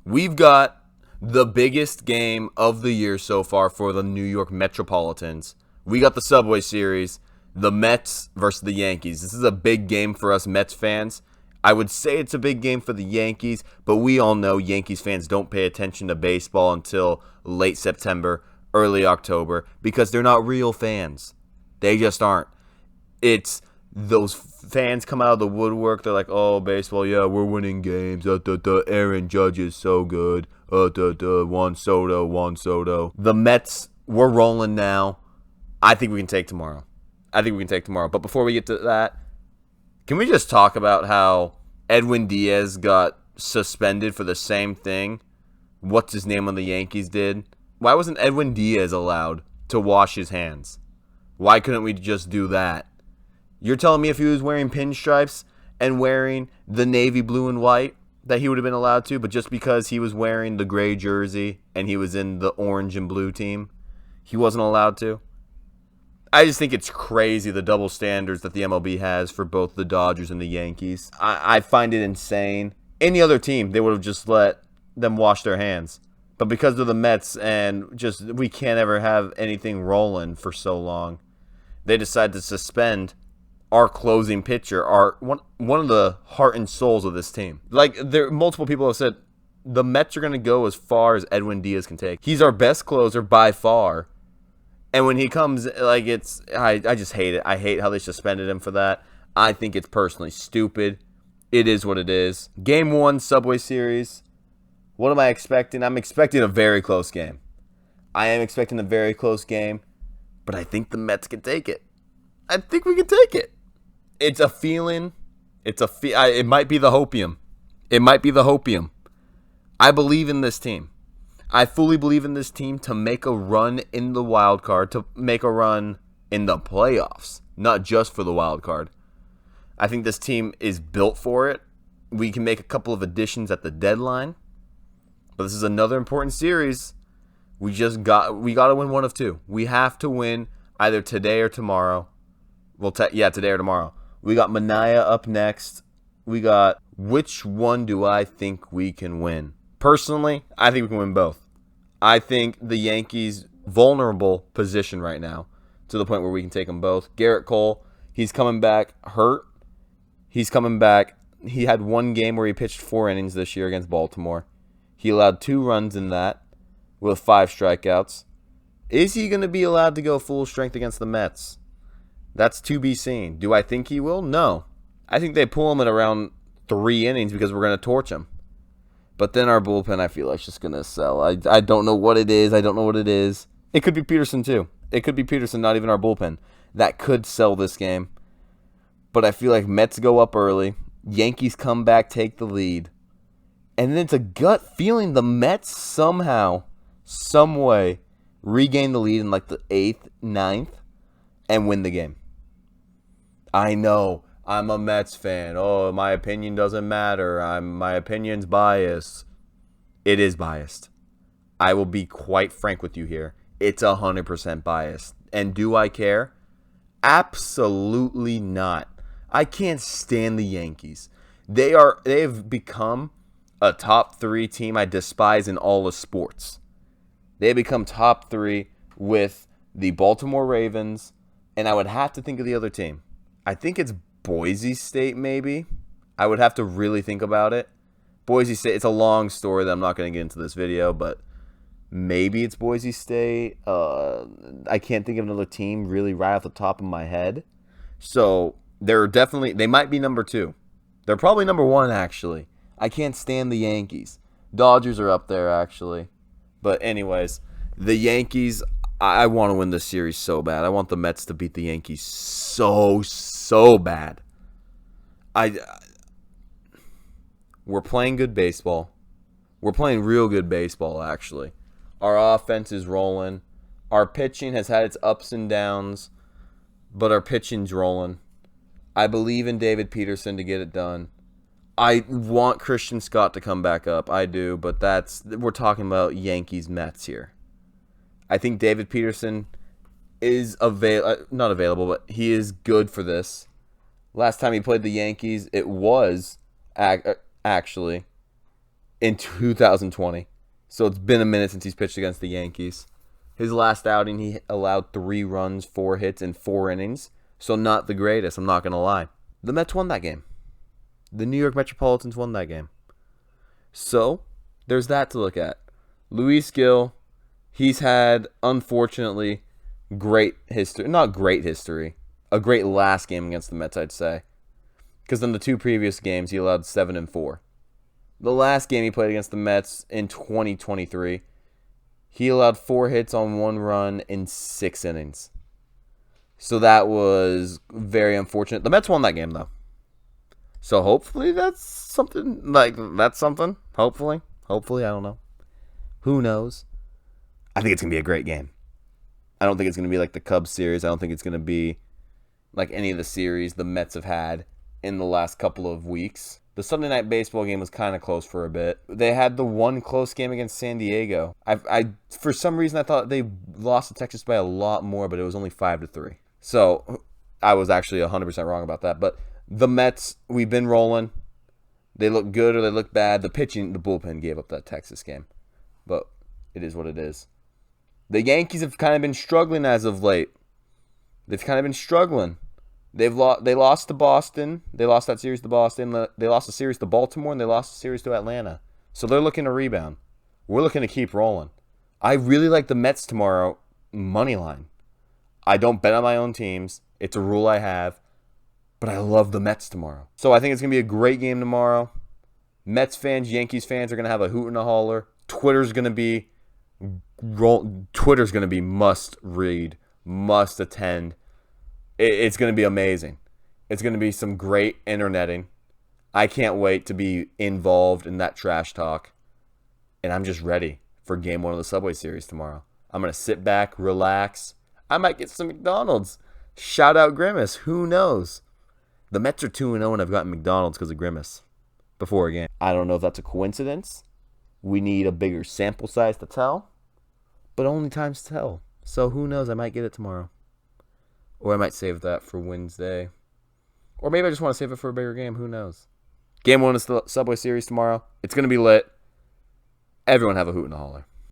We've got the biggest game of the year so far for the New York Metropolitans. We got the Subway Series, the Mets versus the Yankees. This is a big game for us Mets fans. I would say it's a big game for the Yankees, but we all know Yankees fans don't pay attention to baseball until late September, early October, because they're not real fans. They just aren't. It's those fans come out of the woodwork. They're like, oh, baseball, yeah, we're winning games. Aaron Judge is so good. Juan Soto. The Mets, we're rolling now. I think we can take tomorrow. But before we get to that, can we just talk about how Edwin Diaz got suspended for the same thing? What's his name on the Yankees did? Why wasn't Edwin Diaz allowed to wash his hands? Why couldn't we just do that? You're telling me if he was wearing pinstripes and wearing the navy blue and white that he would have been allowed to, but just because he was wearing the gray jersey and he was in the orange and blue team, he wasn't allowed to? I just think it's crazy, the double standards that the MLB has for both the Dodgers and the Yankees. I find it insane. Any other team, they would have just let them wash their hands. But because they're the Mets and just we can't ever have anything rolling for so long, they decide to suspend our closing pitcher, our one of the heart and souls of this team. Like, multiple people have said the Mets are going to go as far as Edwin Diaz can take. He's our best closer by far. And when he comes, like, I just hate it. I hate how they suspended him for that. I think it's personally stupid. It is what it is. Game 1, Subway Series. What am I expecting? I'm expecting a very close game. I am expecting a very close game, but I think the Mets can take it. I think we can take it. It's a feeling. It might be the hopium. I believe in this team. I fully believe in this team to make a run in the wild card, to make a run in the playoffs, not just for the wild card. I think this team is built for it. We can make a couple of additions at the deadline, but this is another important series. We got to win one of two. We have to win either today or tomorrow. Well, today or tomorrow. We got Mania up next. Which one do I think we can win? Personally, I think we can win both. I think the Yankees' vulnerable position right now to the point where we can take them both. Garrett Cole, he's coming back hurt. He's coming back. He had one game where he pitched 4 innings this year against Baltimore. He allowed 2 runs in that with 5 strikeouts. Is he going to be allowed to go full strength against the Mets? That's to be seen. Do I think he will? No. I think they pull him at around 3 innings because we're going to torch him. But then our bullpen, I feel like, is just going to sell. I don't know what it is. It could be Peterson, too. It could be Peterson, not even our bullpen. That could sell this game. But I feel like Mets go up early. Yankees come back, take the lead. And then it's a gut feeling the Mets somehow, some way, regain the lead in like the 8th, 9th, and win the game. I know. I'm a Mets fan. Oh, my opinion doesn't matter. My opinion's biased. It is biased. I will be quite frank with you here. It's 100% biased. And do I care? Absolutely not. I can't stand the Yankees. They've become a top 3 team I despise in all of sports. They become top 3 with the Baltimore Ravens, and I would have to think of the other team. I think it's Boise State, maybe. I would have to really think about it. Boise State, it's a long story that I'm not going to get into this video, but maybe it's Boise State. I can't think of another team really right off the top of my head. So they might be number 2. They're probably number 1, actually. I can't stand the Yankees. Dodgers are up there, actually. But anyways, the Yankees, I want to win this series so bad. I want the Mets to beat the Yankees so bad. We're playing good baseball. We're playing real good baseball, actually. Our offense is rolling. Our pitching has had its ups and downs, but our pitching's rolling. I believe in David Peterson to get it done. I want Christian Scott to come back up. I do, but we're talking about Yankees Mets here. I think David Peterson is not available, but he is good for this. Last time he played the Yankees, it was actually in 2020. So it's been a minute since he's pitched against the Yankees. His last outing, he allowed 3 runs, 4 hits, in 4 innings. So not the greatest, I'm not going to lie. The Mets won that game. The New York Metropolitans won that game. So there's that to look at. Luis Gil, he's had, unfortunately, great history. Not great history. A great last game against the Mets, I'd say. Because in the 2 previous games, he allowed 7 and 4. The last game he played against the Mets in 2023, he allowed 4 hits on 1 run in 6 innings. So that was very unfortunate. The Mets won that game, though. So hopefully that's something. Hopefully. I don't know. Who knows? I think it's going to be a great game. I don't think it's going to be like the Cubs series. I don't think it's going to be like any of the series the Mets have had in the last couple of weeks. The Sunday Night Baseball game was kind of close for a bit. They had the one close game against San Diego. I for some reason I thought they lost to Texas by a lot more, but it was only 5-3. So I was actually 100% wrong about that. But the Mets, we've been rolling. They look good or they look bad. The pitching, the bullpen gave up that Texas game, but it is what it is. The Yankees have kind of been struggling as of late. They've kind of been struggling. They lost to Boston. They lost that series to Boston. They lost the series to Baltimore, and they lost the series to Atlanta. So they're looking to rebound. We're looking to keep rolling. I really like the Mets tomorrow, money line. I don't bet on my own teams. It's a rule I have. But I love the Mets tomorrow. So I think it's going to be a great game tomorrow. Mets fans, Yankees fans are going to have a hoot and a holler. Twitter's going to be must read, must attend. It's going to be amazing. It's going to be some great interneting. I can't wait to be involved in that trash talk. And I'm just ready for game 1 of the Subway Series tomorrow. I'm going to sit back, relax. I might get some McDonald's. Shout out Grimace. Who knows? The Mets are 2-0 and I've gotten McDonald's because of Grimace before a game. I don't know if that's a coincidence. We need a bigger sample size to tell. But only time's tell. So who knows? I might get it tomorrow. Or I might save that for Wednesday. Or maybe I just want to save it for a bigger game. Who knows? Game 1 of the Subway Series tomorrow. It's going to be lit. Everyone have a hoot and a holler.